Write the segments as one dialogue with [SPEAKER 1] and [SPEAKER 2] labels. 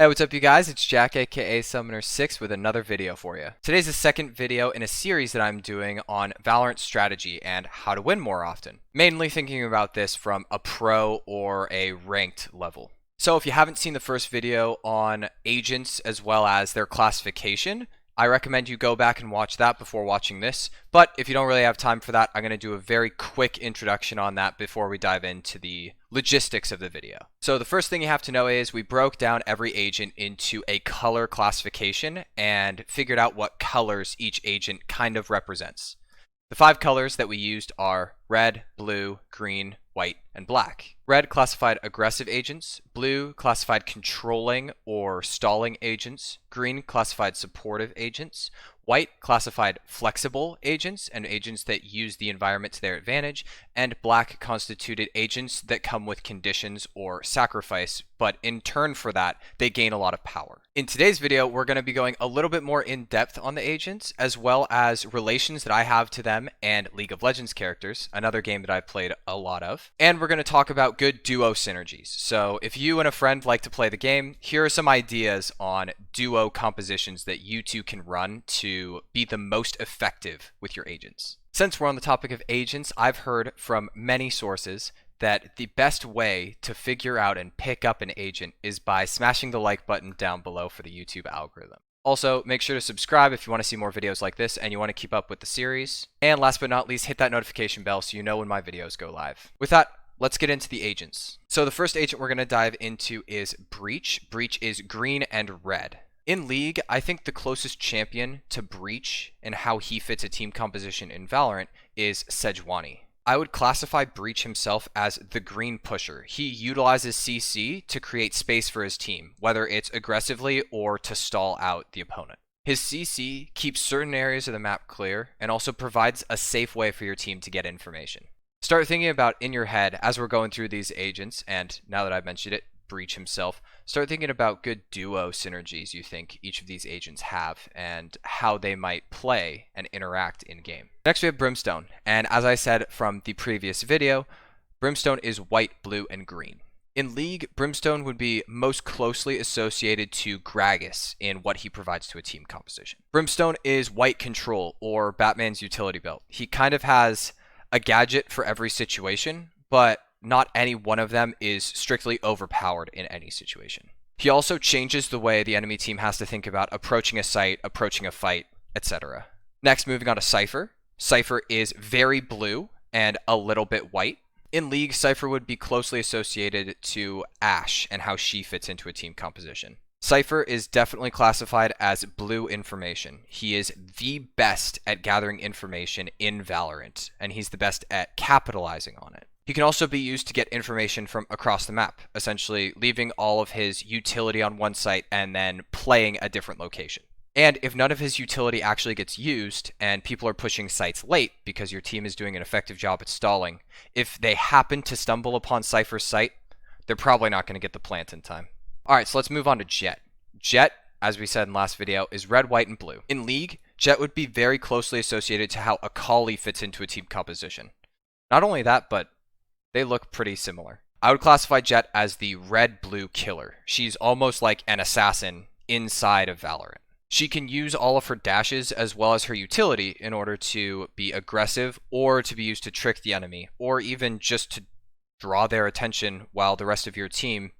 [SPEAKER 1] Hey, what's up you guys? It's Jack aka Summoner6 with another video for you. Today's the second video in a series that I'm doing on Valorant strategy and how to win more often. Mainly thinking about this from a pro or a ranked level. So if you haven't seen the first video on agents as well as their classification, I recommend you go back and watch that before watching this. But if you don't really have time for that, I'm going to do a very quick introduction on that before we dive into the logistics of the video. So the first thing you have to know is we broke down every agent into a color classification and figured out what colors each agent kind of represents. The 5 colors that we used are red, blue, green, white, and black. Red classified aggressive agents, blue classified controlling or stalling agents, green classified supportive agents, white classified flexible agents and agents that use the environment to their advantage, and black constituted agents that come with conditions or sacrifice, but in turn for that, they gain a lot of power. In today's video, we're going to be going a little bit more in depth on the agents, as well as relations that I have to them and League of Legends characters, another game that I've played a lot of. And we're going to talk about good duo synergies. So if you and a friend like to play the game, here are some ideas on duo compositions that you two can run to be the most effective with your agents. Since we're on the topic of agents, I've heard from many sources that the best way to figure out and pick up an agent is by smashing the like button down below for the YouTube algorithm. Also, make sure to subscribe if you want to see more videos like this and you want to keep up with the series. And last but not least, hit that notification bell so you know when my videos go live. With that, let's get into the agents. So the first agent we're going to dive into is Breach. Breach is green and red. In League, I think the closest champion to Breach and how he fits a team composition in Valorant is Sejuani. I would classify Breach himself as the green pusher. He utilizes CC to create space for his team, whether it's aggressively or to stall out the opponent. His CC keeps certain areas of the map clear and also provides a safe way for your team to get information. Start thinking about in your head as we're going through these agents, and now that I've mentioned it, Breach himself, start thinking about good duo synergies you think each of these agents have and how they might play and interact in game. Next we have Brimstone, and as I said from the previous video, Brimstone is white, blue, and green. In League, Brimstone would be most closely associated to Gragas in what he provides to a team composition. Brimstone is white control, or Batman's utility belt. He kind of has a gadget for every situation, but not any one of them is strictly overpowered in any situation. He also changes the way the enemy team has to think about approaching a site, approaching a fight, etc. Next, moving on to Cypher. Cypher is very blue and a little bit white. In League, Cypher would be closely associated to Ashe and how she fits into a team composition. Cypher is definitely classified as blue information. He is the best at gathering information in Valorant, and he's the best at capitalizing on it. He can also be used to get information from across the map, essentially leaving all of his utility on one site and then playing a different location. And if none of his utility actually gets used and people are pushing sites late because your team is doing an effective job at stalling, if they happen to stumble upon Cypher's site, they're probably not going to get the plant in time. Alright, so let's move on to Jett. Jett, as we said in the last video, is red, white, and blue. In League, Jett would be very closely associated to how Akali fits into a team composition. Not only that, but they look pretty similar. I would classify Jett as the red-blue killer. She's almost like an assassin inside of Valorant. She can use all of her dashes as well as her utility in order to be aggressive or to be used to trick the enemy or even just to draw their attention while the rest of your team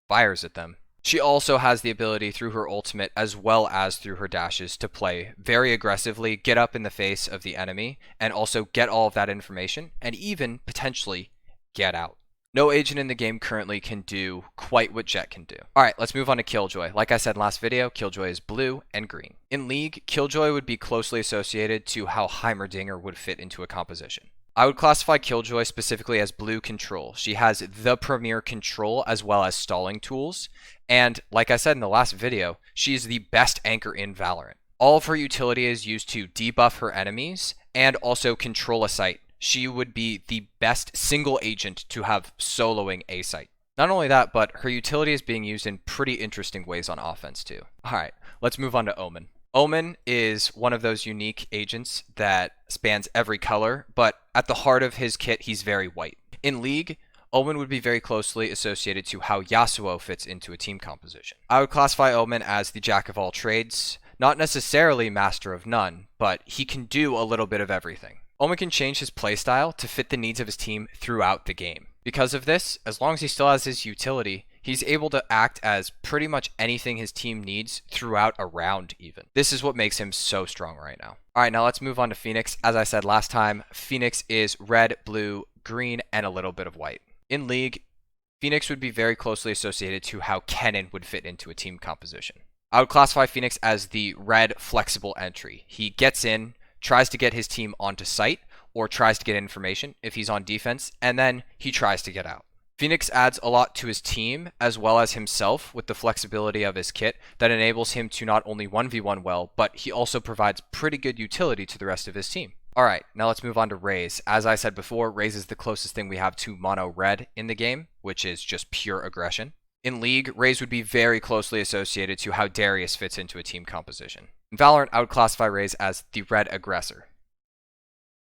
[SPEAKER 1] fires at them. She also has the ability through her ultimate as well as through her dashes to play very aggressively, get up in the face of the enemy, and also get all of that information and even potentially get out. No agent in the game currently can do quite what Jett can do. Alright, let's move on to Killjoy. Like I said in last video, Killjoy is blue and green. In League, Killjoy would be closely associated to how Heimerdinger would fit into a composition. I would classify Killjoy specifically as blue control. She has the premier control as well as stalling tools, and like I said in the last video, she is the best anchor in Valorant. All of her utility is used to debuff her enemies and also control a site. She would be the best single agent to have soloing a site. Not only that, but her utility is being used in pretty interesting ways on offense too. Alright, let's move on to Omen. Omen is one of those unique agents that spans every color, but at the heart of his kit, he's very white. In League, Omen would be very closely associated to how Yasuo fits into a team composition. I would classify Omen as the jack of all trades, not necessarily master of none, but he can do a little bit of everything. Omen can change his playstyle to fit the needs of his team throughout the game. Because of this, as long as he still has his utility, he's able to act as pretty much anything his team needs throughout a round even. This is what makes him so strong right now. Alright, now let's move on to Phoenix. As I said last time, Phoenix is red, blue, green, and a little bit of white. In League, Phoenix would be very closely associated to how Kennen would fit into a team composition. I would classify Phoenix as the red flexible entry. He gets in, tries to get his team onto site, or tries to get information if he's on defense, and then he tries to get out. Phoenix adds a lot to his team as well as himself with the flexibility of his kit that enables him to not only 1v1 well, but he also provides pretty good utility to the rest of his team. Alright, now let's move on to Raze. As I said before, Raze is the closest thing we have to mono red in the game, which is just pure aggression. In League, Raze would be very closely associated to how Darius fits into a team composition. In Valorant, I would classify Raze as the red aggressor.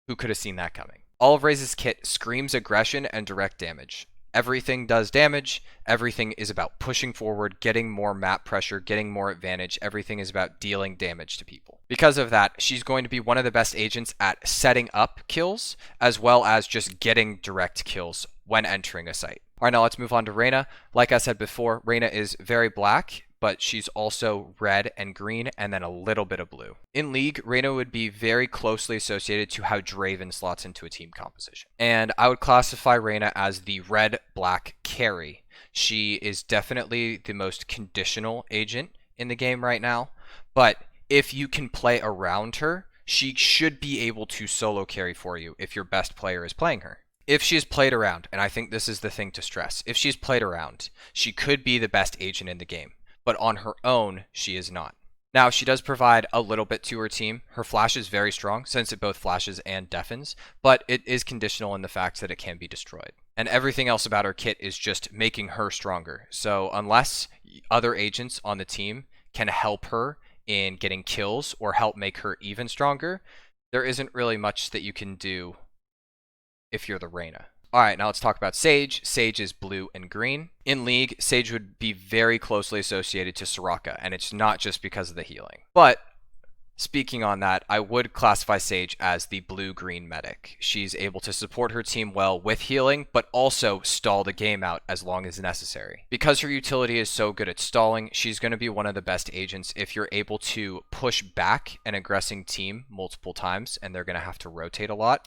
[SPEAKER 1] Who could have seen that coming? All of Raze's kit screams aggression and direct damage. Everything does damage, everything is about pushing forward, getting more map pressure, getting more advantage, everything is about dealing damage to people. Because of that, she's going to be one of the best agents at setting up kills, as well as just getting direct kills when entering a site. Alright, now let's move on to Reyna. Like I said before, Reyna is very black, but she's also red and green, and then a little bit of blue. In League, Reyna would be very closely associated to how Draven slots into a team composition. And I would classify Reyna as the red-black carry. She is definitely the most conditional agent in the game right now, but if you can play around her, she should be able to solo carry for you if your best player is playing her. If she is played around, and I think this is the thing to stress, if she's played around, she could be the best agent in the game. But on her own, she is not. Now, she does provide a little bit to her team. Her flash is very strong, since it both flashes and deafens, but it is conditional in the fact that it can be destroyed. And everything else about her kit is just making her stronger. So unless other agents on the team can help her in getting kills or help make her even stronger, there isn't really much that you can do if you're the Reyna. Alright, now let's talk about Sage. Sage is blue and green. In League, Sage would be very closely associated to Soraka, and it's not just because of the healing. But, speaking on that, I would classify Sage as the blue-green medic. She's able to support her team well with healing, but also stall the game out as long as necessary. Because her utility is so good at stalling, she's going to be one of the best agents if you're able to push back an aggressing team multiple times, and they're going to have to rotate a lot.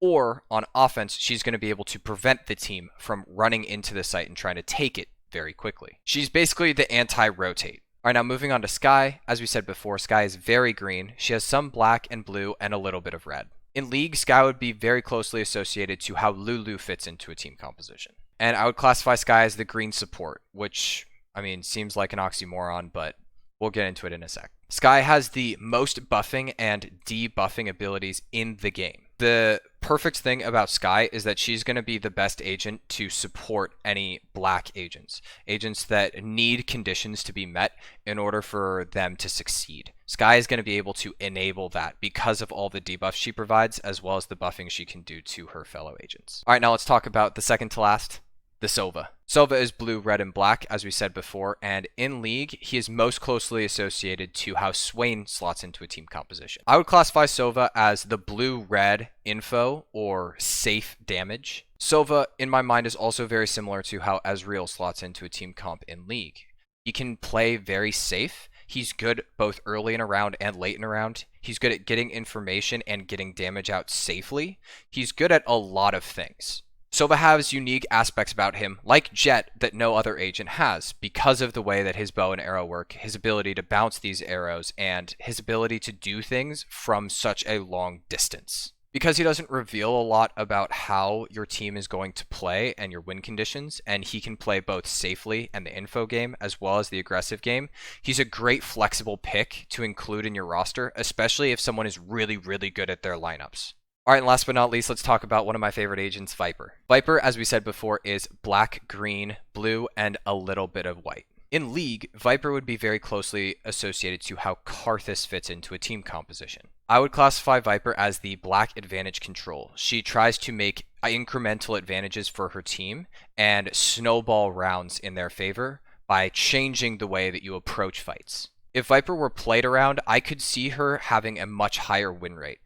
[SPEAKER 1] Or, on offense, she's going to be able to prevent the team from running into the site and trying to take it very quickly. She's basically the anti-rotate. Alright, now moving on to Skye. As we said before, Skye is very green. She has some black and blue and a little bit of red. In League, Skye would be very closely associated to how Lulu fits into a team composition. And I would classify Skye as the green support, which, I mean, seems like an oxymoron, but we'll get into it in a sec. Skye has the most buffing and debuffing abilities in the game. The perfect thing about Skye is that she's going to be the best agent to support any black agents. Agents that need conditions to be met in order for them to succeed. Skye is going to be able to enable that because of all the debuffs she provides, as well as the buffing she can do to her fellow agents. Alright, now let's talk about the second to last, the Sova. Sova is blue, red, and black, as we said before, and in League, he is most closely associated to how Swain slots into a team composition. I would classify Sova as the blue-red info, or safe damage. Sova, in my mind, is also very similar to how Ezreal slots into a team comp in League. He can play very safe. He's good both early in a round and late in a round. He's good at getting information and getting damage out safely. He's good at a lot of things. Sova has unique aspects about him, like Jett, that no other agent has, because of the way that his bow and arrow work, his ability to bounce these arrows, and his ability to do things from such a long distance. Because he doesn't reveal a lot about how your team is going to play and your win conditions, and he can play both safely and the info game as well as the aggressive game, he's a great flexible pick to include in your roster, especially if someone is really, really good at their lineups. Alright, and last but not least, let's talk about one of my favorite agents, Viper. Viper, as we said before, is black, green, blue, and a little bit of white. In League, Viper would be very closely associated to how Karthus fits into a team composition. I would classify Viper as the black advantage control. She tries to make incremental advantages for her team and snowball rounds in their favor by changing the way that you approach fights. If Viper were played around, I could see her having a much higher win rate.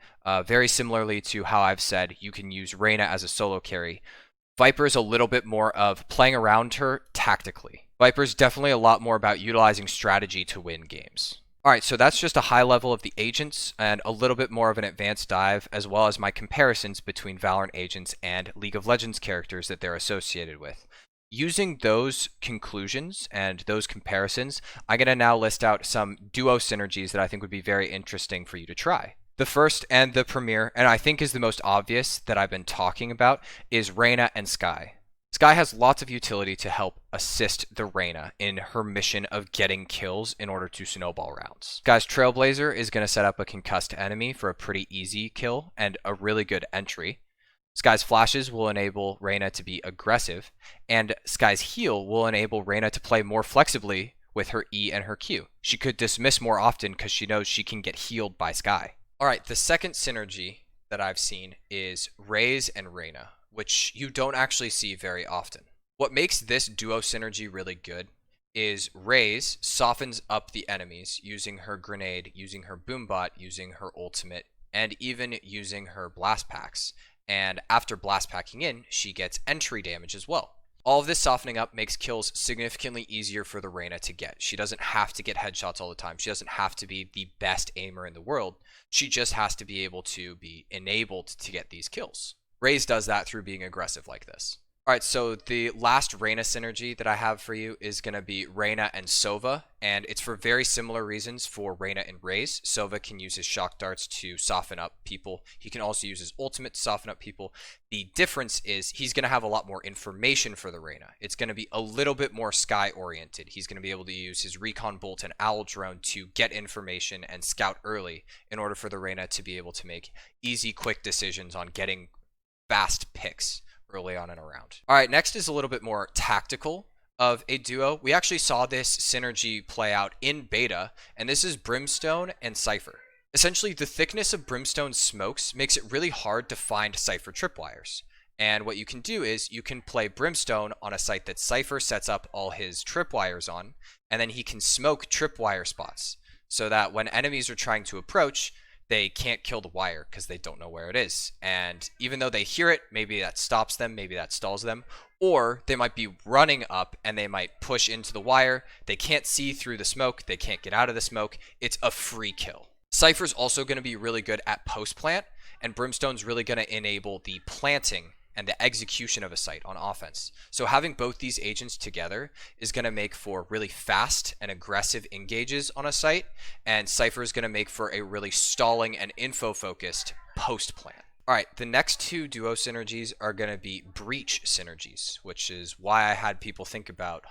[SPEAKER 1] Very similarly to how I've said you can use Reyna as a solo carry. Viper is a little bit more of playing around her tactically. Viper's definitely a lot more about utilizing strategy to win games. Alright, so that's just a high level of the agents and a little bit more of an advanced dive, as well as my comparisons between Valorant agents and League of Legends characters that they're associated with. Using those conclusions and those comparisons, I'm going to now list out some duo synergies that I think would be very interesting for you to try. The first and the premier, and I think is the most obvious that I've been talking about, is Reyna and Skye. Skye has lots of utility to help assist the Reyna in her mission of getting kills in order to snowball rounds. Skye's Trailblazer is going to set up a concussed enemy for a pretty easy kill and a really good entry. Skye's flashes will enable Reyna to be aggressive, and Skye's heal will enable Reyna to play more flexibly with her E and her Q. She could dismiss more often because she knows she can get healed by Skye. Alright, the second synergy that I've seen is Raze and Reyna, which you don't actually see very often. What makes this duo synergy really good is Raze softens up the enemies using her grenade, using her boombot, using her ultimate, and even using her blast packs. And after blast packing in, she gets entry damage as well. All of this softening up makes kills significantly easier for the Reyna to get. She doesn't have to get headshots all the time. She doesn't have to be the best aimer in the world. She just has to be able to be enabled to get these kills. Raze does that through being aggressive like this. Alright, so the last Reyna synergy that I have for you is going to be Reyna and Sova, and it's for very similar reasons for Reyna and Raze. Sova can use his shock darts to soften up people. He can also use his ultimate to soften up people. The difference is he's going to have a lot more information for the Reyna. It's going to be a little bit more Skye oriented. He's going to be able to use his Recon Bolt and Owl Drone to get information and scout early in order for the Reyna to be able to make easy, quick decisions on getting fast picks early on and around. Alright, next is a little bit more tactical of a duo. We actually saw this synergy play out in beta, and this is Brimstone and Cypher. Essentially, the thickness of Brimstone's smokes makes it really hard to find Cypher tripwires. And what you can do is you can play Brimstone on a site that Cypher sets up all his tripwires on, and then he can smoke tripwire spots so that when enemies are trying to approach, they can't kill the wire because they don't know where it is. And even though they hear it, maybe that stops them, maybe that stalls them, or they might be running up and they might push into the wire. They can't see through the smoke, they can't get out of the smoke. It's a free kill. Cypher's also going to be really good at post-plant, and Brimstone's really going to enable the planting and the execution of a site on offense. So having both these agents together is going to make for really fast and aggressive engages on a site, and Cypher is going to make for a really stalling and info-focused post-plant. Alright, the next two duo synergies are going to be breach synergies, which is why I had people think about,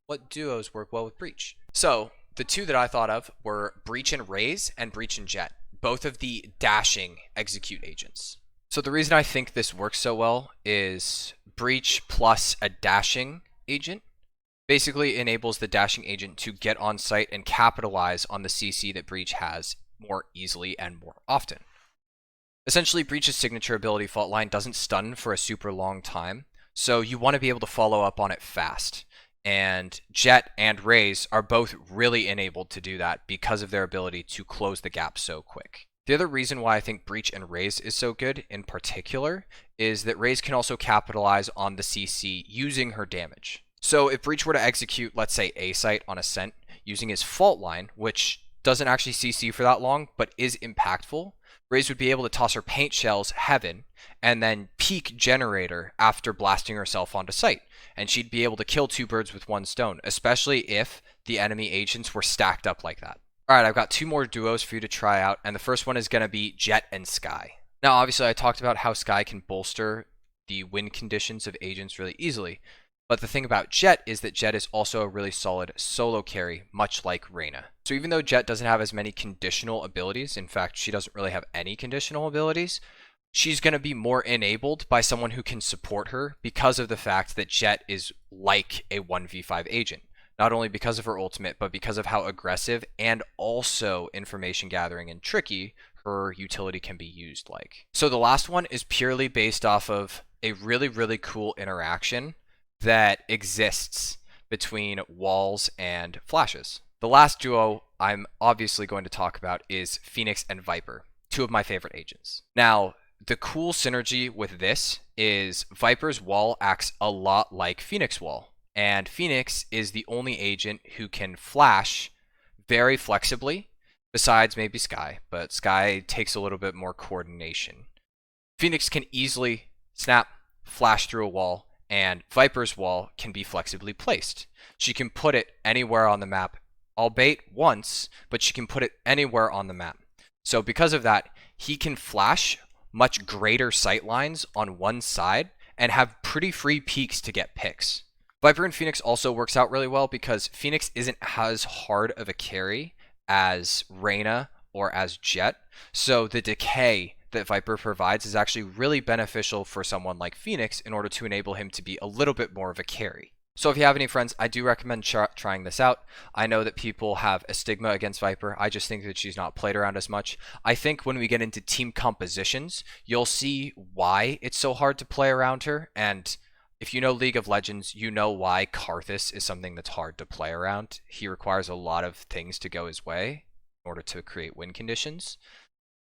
[SPEAKER 1] what duos work well with breach? So, the two that I thought of were Breach and Raze and Breach and Jett, both of the dashing execute agents. So the reason I think this works so well is Breach plus a dashing agent basically enables the dashing agent to get on site and capitalize on the CC that Breach has more easily and more often. Essentially, Breach's signature ability Fault Line doesn't stun for a super long time, so you want to be able to follow up on it fast. And Jett and Raze are both really enabled to do that because of their ability to close the gap so quick. The other reason why I think Breach and Raze is so good in particular is that Raze can also capitalize on the CC using her damage. So if Breach were to execute, let's say, A site on Ascent using his Fault Line, which doesn't actually CC for that long but is impactful, Raze would be able to toss her Paint Shells Heaven and then peek Generator after blasting herself onto site. And she'd be able to kill two birds with one stone, especially if the enemy agents were stacked up like that. Alright, I've got two more duos for you to try out, and the first one is going to be Jett and Skye. Now, obviously, I talked about how Skye can bolster the win conditions of agents really easily, but the thing about Jett is that Jett is also a really solid solo carry, much like Reyna. So even though Jett doesn't have as many conditional abilities, in fact, she doesn't really have any conditional abilities, she's going to be more enabled by someone who can support her because of the fact that Jett is like a 1v5 agent. Not only because of her ultimate, but because of how aggressive and also information gathering and tricky her utility can be used like. So the last one is purely based off of a really, really cool interaction that exists between walls and flashes. The last duo I'm obviously going to talk about is Phoenix and Viper, two of my favorite agents. Now, the cool synergy with this is Viper's wall acts a lot like Phoenix wall, and Phoenix is the only agent who can flash very flexibly, besides maybe Skye, but Skye takes a little bit more coordination. Phoenix can easily snap, flash through a wall, and Viper's wall can be flexibly placed. She can put it anywhere on the map, albeit once, but she can put it anywhere on the map. So because of that, he can flash much greater sight lines on one side and have pretty free peeks to get picks. Viper and Phoenix also works out really well because Phoenix isn't as hard of a carry as Reyna or as Jett, so the decay that Viper provides is actually really beneficial for someone like Phoenix in order to enable him to be a little bit more of a carry. So if you have any friends, I do recommend trying this out. I know that people have a stigma against Viper. I just think that she's not played around as much. I think when we get into team compositions, you'll see why it's so hard to play around her. And if you know League of Legends, you know why Karthus is something that's hard to play around. He requires a lot of things to go his way in order to create win conditions.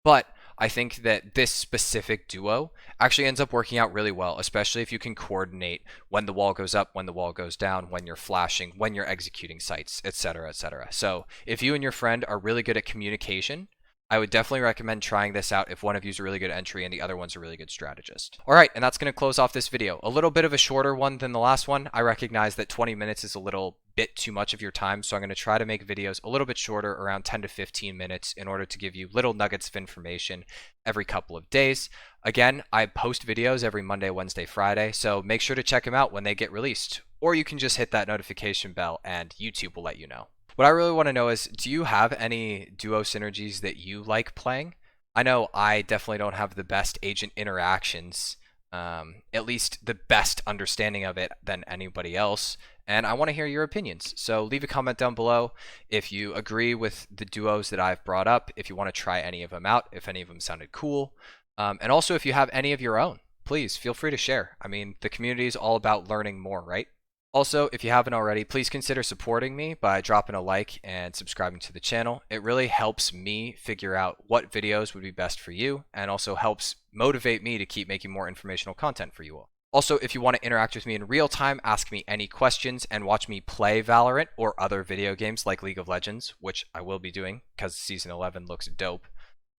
[SPEAKER 1] But I think that this specific duo actually ends up working out really well, especially if you can coordinate when the wall goes up, when the wall goes down, when you're flashing, when you're executing sites, etc., etc. So if you and your friend are really good at communication, I would definitely recommend trying this out if one of you is a really good entry and the other one's a really good strategist. All right, and that's going to close off this video. A little bit of a shorter one than the last one. I recognize that 20 minutes is a little bit too much of your time, so I'm going to try to make videos a little bit shorter, around 10 to 15 minutes, in order to give you little nuggets of information every couple of days. Again, I post videos every Monday, Wednesday, Friday, so make sure to check them out when they get released. Or you can just hit that notification bell and YouTube will let you know. What I really want to know is, do you have any duo synergies that you like playing? I know I definitely don't have the best agent interactions, at least the best understanding of it than anybody else, and I want to hear your opinions. So leave a comment down below if you agree with the duos that I've brought up, if you want to try any of them out, if any of them sounded cool, and also if you have any of your own, please feel free to share. I mean, the community is all about learning more, right? Also, if you haven't already, please consider supporting me by dropping a like and subscribing to the channel. It really helps me figure out what videos would be best for you, and also helps motivate me to keep making more informational content for you all. Also, if you want to interact with me in real time, ask me any questions, and watch me play Valorant or other video games like League of Legends, which I will be doing because Season 11 looks dope,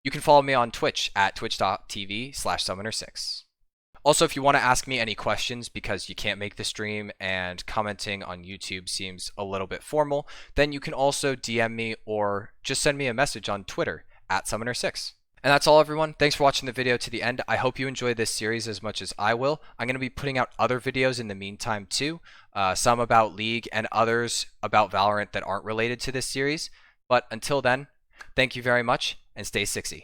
[SPEAKER 1] you can follow me on Twitch at twitch.tv/summoner6. Also, if you want to ask me any questions because you can't make the stream and commenting on YouTube seems a little bit formal, then you can also DM me or just send me a message on Twitter at Summoner6. And that's all, everyone. Thanks for watching the video to the end. I hope you enjoyed this series as much as I will. I'm going to be putting out other videos in the meantime too, some about League and others about Valorant that aren't related to this series. But until then, thank you very much and stay 6y.